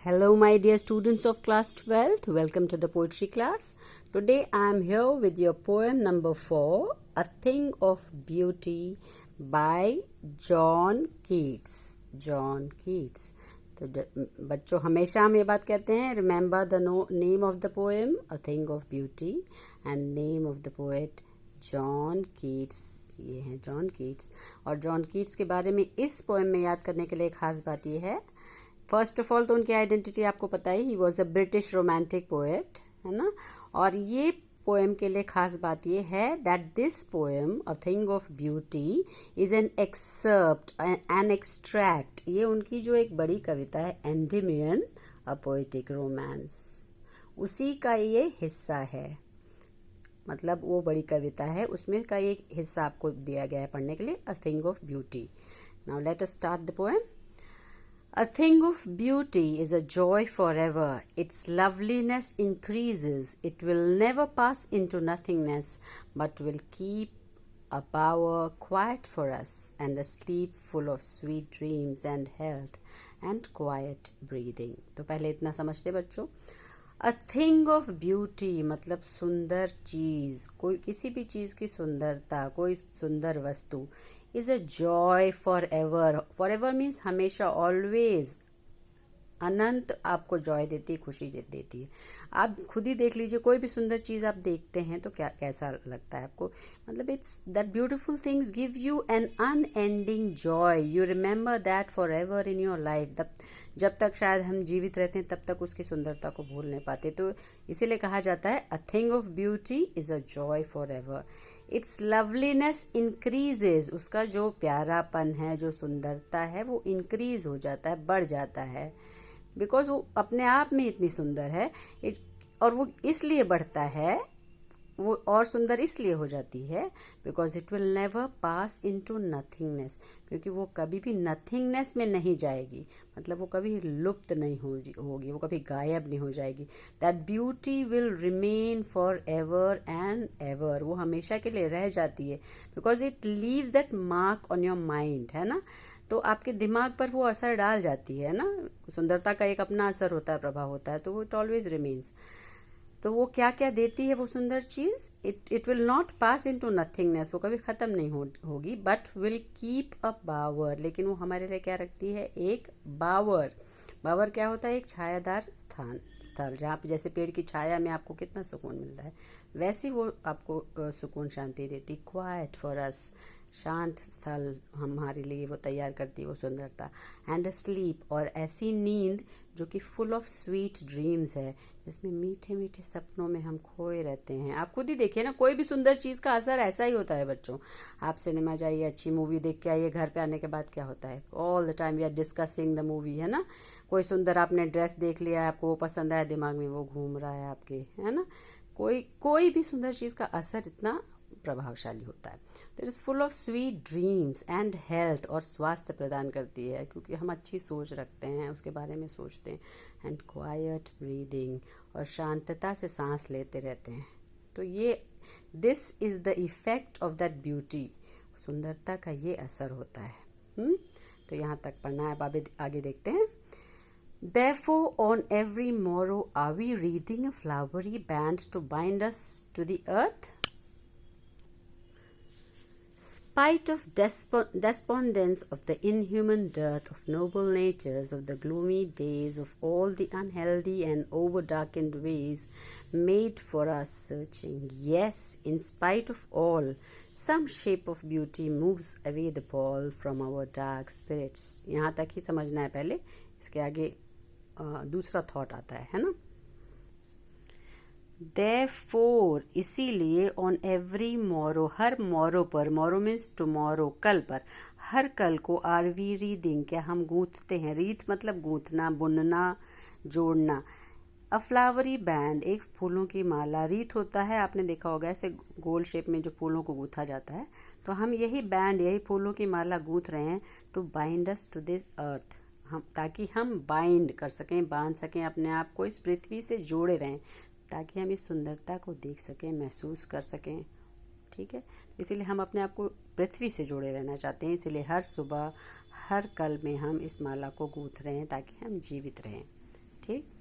Hello, my dear students of class 12th. Welcome to the poetry class. Today I am here with your poem number 4, A Thing of Beauty by John Keats. John Keats. तो बच्चों हमेशा हम ये बात कहते हैं, remember the name of the poem a thing of beauty and name of the poet John Keats. ये हैं जॉन कीट्स. और जॉन कीट्स के बारे में इस पोएम में याद करने के लिए खास बात ये है, फर्स्ट ऑफ ऑल तो उनकी आइडेंटिटी आपको पता he was a British romantic poet, है ना. और ये पोएम के लिए खास बात ये है that this poem a thing of beauty is an excerpt an extract. ये उनकी जो एक बड़ी कविता है एंडेमियन अ पोएटिक रोमांस, उसी का ये हिस्सा है. मतलब वो बड़ी कविता है, उसमें का एक हिस्सा आपको दिया गया है पढ़ने के लिए, a thing of beauty. Now let us start the poem. A thing of beauty is a joy forever. Its loveliness increases. It will never pass into nothingness, but will keep a bower quiet for us, and a sleep full of sweet dreams and health and quiet breathing. तो पहले इतना समझते बच्चों. A thing of beauty मतलब सुंदर चीज, कोई किसी भी चीज की सुंदरता, कोई सुंदर वस्तु is a joy forever. Forever means हमेशा, always, अनंत आपको जॉय देती है, खुशी देती है. आप खुद ही देख लीजिए, कोई भी सुंदर चीज़ आप देखते हैं तो क्या कैसा लगता है आपको. मतलब it's that beautiful things give you an unending joy. You remember that for ever in your life. जब तक शायद हम जीवित रहते हैं तब तक उसकी सुंदरता को भूल नहीं पाते. तो इसीलिए कहा जाता है a thing of beauty is a joy for ever. It's loveliness increases. उसका जो प्यारापन है, जो सुंदरता है, वो इंक्रीज हो जाता है, बढ़ जाता है, बिकॉज वो अपने आप में इतनी सुंदर है. और वो इसलिए बढ़ता है, वो और सुंदर इसलिए हो जाती है because it will never pass into nothingness. क्योंकि वो कभी भी नथिंगनेस में नहीं जाएगी, मतलब वो कभी लुप्त नहीं होगी, वो कभी गायब नहीं हो जाएगी. That beauty will remain for ever and ever. वो हमेशा के लिए रह जाती है because it leaves that mark on your mind, है ना. तो आपके दिमाग पर वो असर डाल जाती है ना. सुंदरता का एक अपना असर होता है, प्रभाव होता है, तो वो इट ऑलवेज रिमेन्स. तो वो क्या क्या देती है वो सुंदर चीज, it will not pass into nothingness. वो कभी खत्म नहीं होगी, बट विल कीप अ बावर. लेकिन वो हमारे लिए क्या रखती है, एक बावर. बावर क्या होता है, एक छायादार स्थल जहाँ पे जैसे पेड़ की छाया में आपको कितना सुकून मिलता है, वैसे वो आपको सुकून शांति देती. क्वाइट फॉर अस, शांत स्थल हमारे लिए वो तैयार करती है वो सुंदरता. एंड अ स्लीप, और ऐसी नींद जो कि फुल ऑफ स्वीट ड्रीम्स है, जिसमें मीठे मीठे सपनों में हम खोए रहते हैं. आप खुद ही देखिए ना, कोई भी सुंदर चीज़ का असर ऐसा ही होता है बच्चों. आप सिनेमा जाइए, अच्छी मूवी देख के आइए, घर पे आने के बाद क्या होता है, all the time we are discussing the movie, है ना. कोई सुंदर आपने ड्रेस देख लिया, आपको वो पसंद आया, दिमाग में वो घूम रहा है आपके, है ना. कोई भी सुंदर चीज़ का असर इतना प्रभावशाली होता है. तो it is full of sweet dreams and health, और स्वास्थ्य प्रदान करती है क्योंकि हम अच्छी सोच रखते हैं, उसके बारे में सोचते हैं. एंड क्वाइट ब्रीदिंग, और शांतता से सांस लेते रहते हैं. तो ये this is the effect of that beauty. सुंदरता का ये असर होता है. तो यहाँ तक पढ़ना है, अब आगे देखते हैं. Therefore, on every morrow are we wreathing a flowery band to bind us to the earth? Spite of despondence, of the inhuman dearth of noble natures, of the gloomy days, of all the unhealthy and over-darkened ways made for our searching, yes, in spite of all, some shape of beauty moves away the pall from our dark spirits. यहाँ तक ही समझना है पहले, इसके आगे दूसरा thought आता है ना. Therefore, इसीलिए on every morrow, हर मोरो पर, मोरो मीन्स टुमारो, कल पर, हर कल को आर वी रीडिंग, क्या हम गूंथते हैं. रीत मतलब गूंथना, बुनना, जोड़ना. अ फ्लावरी बैंड, एक फूलों की माला. रीत होता है, आपने देखा होगा ऐसे गोल शेप में जो फूलों को गूंथा जाता है. तो हम यही बैंड, यही फूलों की माला गूंथ रहे हैं to bind us to this earth. हम ताकि हम बाइंड कर सकें, बांध सकें अपने आप को, इस पृथ्वी से जोड़े रहें, ताकि हम इस सुंदरता को देख सकें, महसूस कर सकें. ठीक है, इसीलिए हम अपने आप को पृथ्वी से जोड़े रहना चाहते हैं. इसीलिए हर सुबह, हर कल में हम इस माला को गूंथ रहे हैं ताकि हम जीवित रहें. ठीक।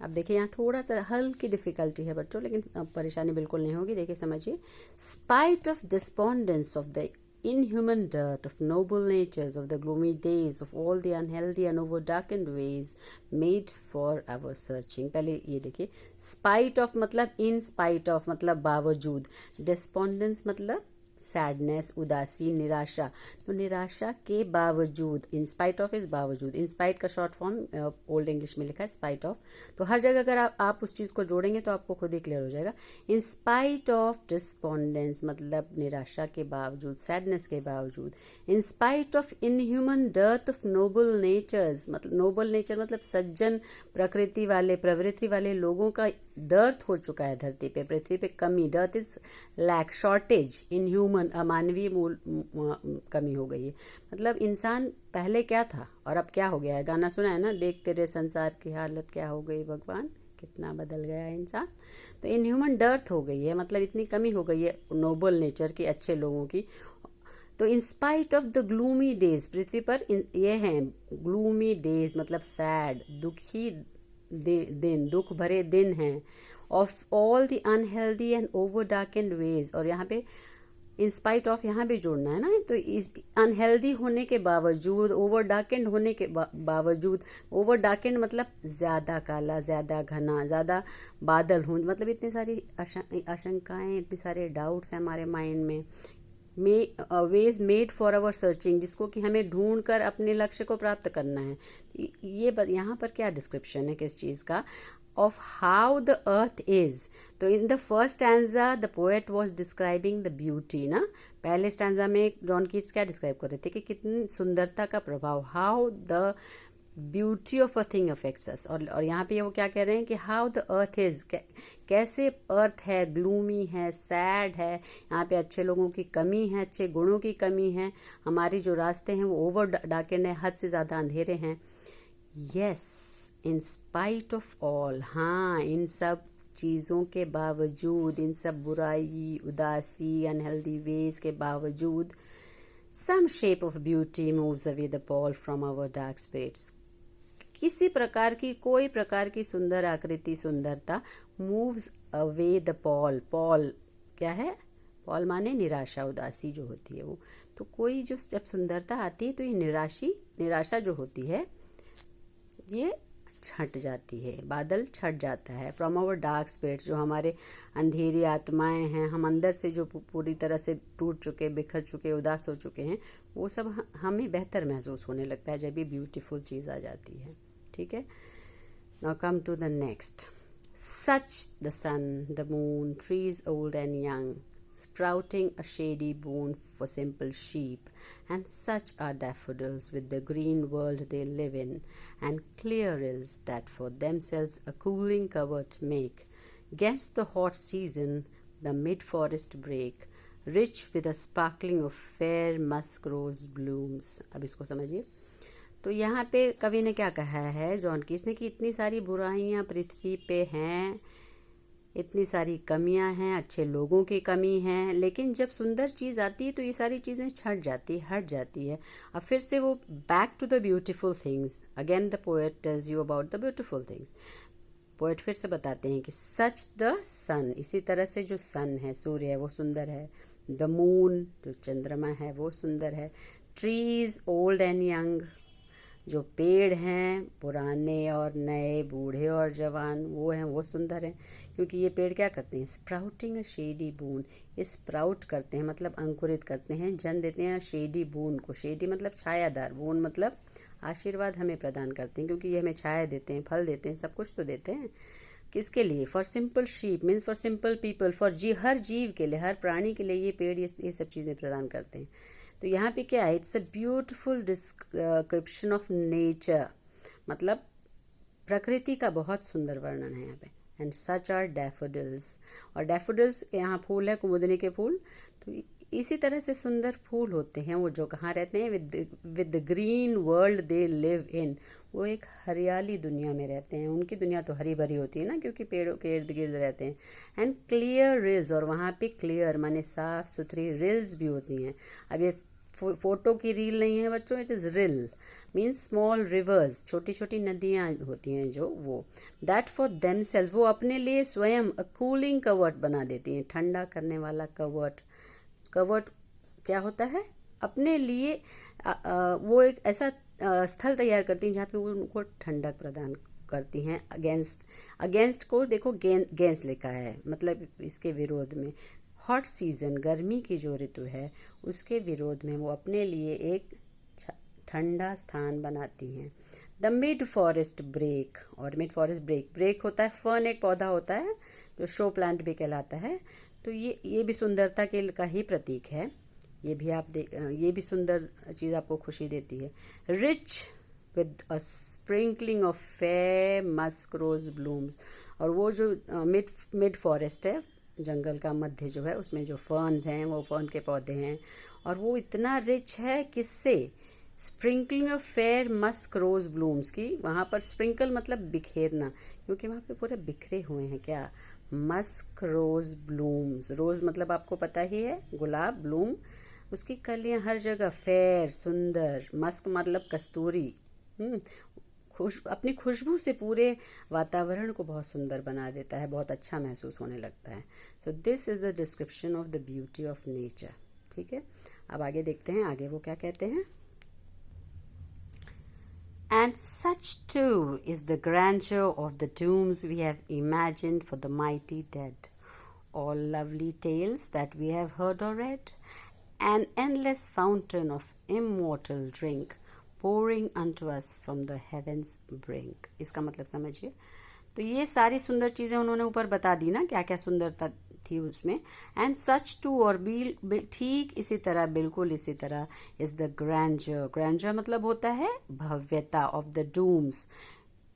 अब देखिए यहाँ थोड़ा सा हल्की डिफिकल्टी है बच्चों, लेकिन परेशानी बिल्कुल नहीं होगी। देखिए समझिए, spite of despondence of the inhuman dearth of noble natures of the gloomy days of all the unhealthy and over darkened ways made for our searching। पहले ये देखिए, spite of मतलब in spite of मतलब बावजूद, despondence मतलब sadness, उदासी, निराशा। तो निराशा के बावजूद, इन स्पाइट ऑफ इज बावजूद, इन स्पाइट का शॉर्ट फॉर्म ओल्ड इंग्लिश में लिखा है स्पाइट ऑफ। तो हर जगह अगर आप उस चीज को जोड़ेंगे तो आपको खुद ही क्लियर हो जाएगा। इन स्पाइट ऑफ डिस्पोंडेंस मतलब निराशा के बावजूद, सैडनेस के बावजूद। In spite of inhuman dearth of noble natures मतलब नोबल नेचर मतलब सज्जन प्रकृति वाले, प्रवृत्ति वाले लोगों का डर्थ हो चुका है धरती पे, पृथ्वी पे कमी। Dearth is lack, shortage. Inhuman अमानवीय मूल कमी हो गई है। मतलब इंसान पहले क्या था और अब क्या हो गया है। गाना सुना है ना, देख तेरे संसार की हालत क्या हो गई भगवान, कितना बदल गया है इंसान। तो इनह्यूमन डर्थ हो गई है, मतलब इतनी कमी हो गई है नोबल नेचर की, अच्छे लोगों की। तो in spite of the gloomy days, पृथ्वी पर ये हैं ग्लूमी डेज मतलब सैड, दुखी दिन, दुख भरे दिन हैं। Of all the unhealthy and over darkened ways, और यहाँ पे इन स्पाइट ऑफ यहाँ भी जोड़ना है ना। तो इस अनहेल्दी होने के बावजूद, ओवर डार्केंड होने के बावजूद, ओवर डार्केंड मतलब ज्यादा काला, ज्यादा घना, ज्यादा बादल हों, मतलब इतनी सारी आशंकाएं, इतने सारे डाउट्स हैं हमारे माइंड में। Ways made for our searching, जिसको कि हमें ढूंढ कर अपने लक्ष्य को प्राप्त करना है। ये यहाँ पर क्या डिस्क्रिप्शन है किस चीज का, of how the earth is। तो in the first stanza the poet was describing the beauty ना, पहले स्टैंजा में जॉन कीट्स क्या डिस्क्राइब कर रहे थे कि कितनी सुंदरता का प्रभाव, how the beauty of a thing affects us। और यहाँ पे वो क्या कह रहे हैं कि how the earth is, कैसे अर्थ है, ग्लूमी है, सैड है, यहाँ पे अच्छे लोगों की कमी है, अच्छे गुणों की कमी है, हमारी जो रास्ते हैं वो ओवर डार्केंड है, हद से ज़्यादा अंधेरे हैं। Yes, in spite of all, हाँ इन सब चीज़ों के बावजूद, इन सब बुराई, उदासी, अनहेल्दी वेज के बावजूद, some shape of beauty moves away the pall from our dark spirits. किसी प्रकार की, कोई प्रकार की सुंदर आकृति, सुंदरता, moves away the pall. Pall क्या है, पॉल माने निराशा, उदासी जो होती है वो। तो कोई जो जब सुंदरता आती है तो ये निराशा जो होती है ये छट जाती है, बादल छट जाता है। फ्रॉम आवर डार्क स्पिरिट्स, जो हमारे अंधेरी आत्माएं हैं, हम अंदर से जो पूरी तरह से टूट चुके, बिखर चुके, उदास हो चुके हैं, वो सब हमें बेहतर महसूस होने लगता है जब ये ब्यूटीफुल चीज़ आ जाती है। ठीक है, now come to the next. Such the sun, the moon, trees old and young, sprouting a shady boon for simple sheep, and such are daffodils with the green world they live in, and clear rills that for themselves a cooling covert make. 'Gainst the hot season the mid-forest break, rich with a sparkling of fair musk rose blooms। अब इसको समझिए। तो यहाँ पे कवि ने क्या कहा है, जॉन कीट्स ने, कि इतनी सारी बुराइयां पृथ्वी पे हैं, इतनी सारी कमियां हैं, अच्छे लोगों की कमी है, लेकिन जब सुंदर चीज़ आती है तो ये सारी चीज़ें छट जाती, हट जाती है। अब फिर से वो back to the beautiful things. Again the poet tells you about the beautiful things. Poet फिर से बताते हैं कि सच द सन, इसी तरह से जो सन है, सूर्य है, वो सुंदर है। द मून, जो चंद्रमा है, वो सुंदर है। ट्रीज ओल्ड एंड यंग, जो पेड़ हैं, पुराने और नए, बूढ़े और जवान, वो हैं, वो सुंदर हैं। क्योंकि ये पेड़ क्या करते हैं, स्प्राउटिंग अ शेडी बून, ये स्प्राउट करते हैं मतलब अंकुरित करते हैं, जन्म देते हैं शेडी बून को। शेडी मतलब छायादार, बून मतलब आशीर्वाद हमें प्रदान करते हैं, क्योंकि ये हमें छाया देते हैं, फल देते हैं, सब कुछ तो देते हैं। किसके लिए, for simple sheep means for simple people, for her जीव के लिए, हर प्राणी के लिए ये पेड़ ये सब चीज़ें प्रदान करते हैं। तो यहाँ पे क्या है, it's a beautiful description of nature, मतलब प्रकृति का बहुत सुंदर वर्णन है यहाँ पे। एंड सच आर डैफोडिल्स, और डैफोडिल्स यहाँ फूल है, कुमुदनी के फूल। तो इसी तरह से सुंदर फूल होते हैं वो, जो कहाँ रहते हैं, with the green world they live in, वो एक हरियाली दुनिया में रहते हैं। उनकी दुनिया तो हरी भरी होती है ना, क्योंकि पेड़ों के इर्द गिर्द रहते हैं। एंड क्लियर रिल्स, और वहाँ पे क्लियर माने साफ सुथरी रिल्स भी होती हैं। अब ये फोटो की रील नहीं है बच्चों, it is reel means small reverse, छोटी छोटी नदियां होती हैं जो, वो दैट फॉर देमसेल्व्स, वो अपने लिए स्वयं अ कूलिंग कवर्ट बना देती हैं, ठंडा करने वाला कवर्ट। कवर्ट क्या होता है? अपने लिए वो एक ऐसा स्थल तैयार करती हैं जहाँ पे वो उनको ठंडक प्रदान करती हैं। अगेंस्ट को देखो गेंस लिखा है, मतलब इसके विरोध में। हॉट सीजन, गर्मी की जो ऋतु है, उसके विरोध में वो अपने लिए एक ठंडा स्थान बनाती हैं। द मिड फॉरेस्ट ब्रेक, और मिड फॉरेस्ट ब्रेक होता है, फर्न एक पौधा होता है जो शो प्लांट भी कहलाता है। तो ये भी सुंदरता के का ही प्रतीक है। ये भी ये भी सुंदर चीज आपको खुशी देती है। Rich with a sprinkling of fair musk rose blooms, और वो जो मिड फॉरेस्ट है, जंगल का मध्य जो है, उसमें जो फर्न्स हैं वो फर्न के पौधे हैं, और वो इतना रिच है किससे? Sprinkling of fair musk rose blooms की। वहां पर स्प्रिंकल मतलब बिखेरना, क्योंकि वहां पे पूरे बिखरे हुए हैं क्या? मस्क रोज ब्लूम्स, रोज मतलब आपको पता ही है गुलाब, ब्लूम उसकी कलियां हर जगह, फेयर सुंदर, मस्क मतलब कस्तूरी, अपनी खुशबू से पूरे वातावरण को बहुत सुंदर बना देता है, बहुत अच्छा महसूस होने लगता है। So this is the description of the beauty of nature. ठीक है, अब आगे देखते हैं, आगे वो क्या कहते हैं। And such too is the grandeur of the tombs we have imagined for the mighty dead. All lovely tales that we have heard or read, an endless fountain of immortal drink pouring unto us from the heavens brink. इसका मतलब समझिए। तो ये सारी सुंदर चीजें उन्होंने ऊपर बता दी ना, क्या क्या सुंदरता थी उसमें। एंड सच टू, और ठीक इसी तरह, बिल्कुल इसी तरह, इज द ग्रैंडर। ग्रैंडर मतलब होता है भव्यता, ऑफ द डूम्स,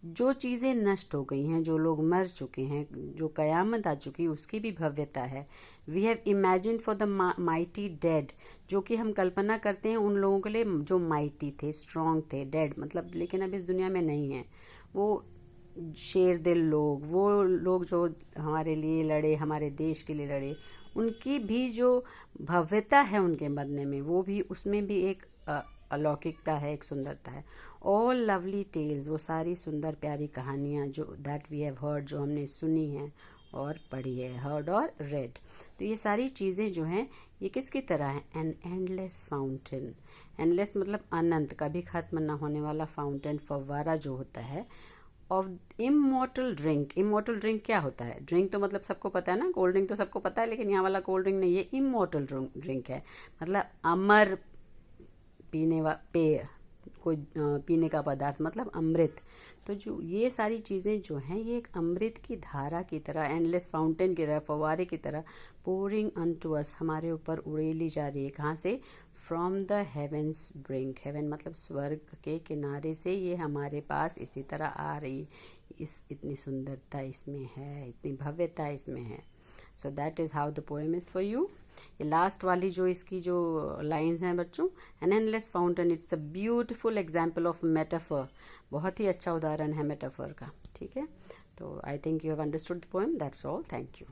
जो चीजें नष्ट हो गई हैं, जो लोग मर चुके हैं, जो कयामत आ चुकी, उसकी भी भव्यता है। We have imagine for the mighty dead, जो कि हम कल्पना करते हैं उन लोगों के लिए जो माइटी थे, स्ट्रांग थे। डेड मतलब लेकिन अब इस दुनिया में नहीं है, वो शेर दिल लोग, वो लोग जो हमारे लिए लड़े, हमारे देश के लिए लड़े, उनकी भी जो भव्यता है उनके मरने में, वो भी, उसमें भी एक अलौकिकता है, एक सुंदरता है। ऑल लवली टेल्स, वो सारी सुंदर प्यारी कहानियां जो दैट वी हैव हर्ड, जो हमने सुनी है और पढ़ी है, हर्ड और रेड। तो ये सारी चीजें जो हैं ये किसकी तरह है? An endless fountain. एंडलेस मतलब अनंत, कभी खत्म न होने वाला फाउंटेन, फव्वारा जो होता है, of immortal drink. Immortal drink क्या होता है? ड्रिंक तो मतलब सबको पता है ना, कोल्ड ड्रिंक तो सबको पता है, लेकिन यहाँ वाला कोल्ड ड्रिंक नहीं, ये इमोर्टल ड्रिंक है, मतलब अमर पेय, कोई पीने का पदार्थ, मतलब अमृत। तो जो ये सारी चीजें जो हैं, ये एक अमृत की धारा की तरह, एंडलेस फाउंटेन की तरह, फव्वारे की तरह, पोरिंग अनटू अस, हमारे ऊपर उड़ेली जा रही है। कहाँ से? From the heaven's brink. Heaven मतलब स्वर्ग के किनारे से ये हमारे पास इसी तरह आ रही, इतनी सुंदरता इसमें है, इतनी भव्यता इसमें है। So that is how the poem is for you. ये लास्ट वाली जो इसकी जो लाइंस हैं बच्चों, an endless fountain, it's a beautiful example of metaphor, बहुत ही अच्छा उदाहरण है मेटाफर का। ठीक है, तो I think you have understood the poem. That's all, thank you.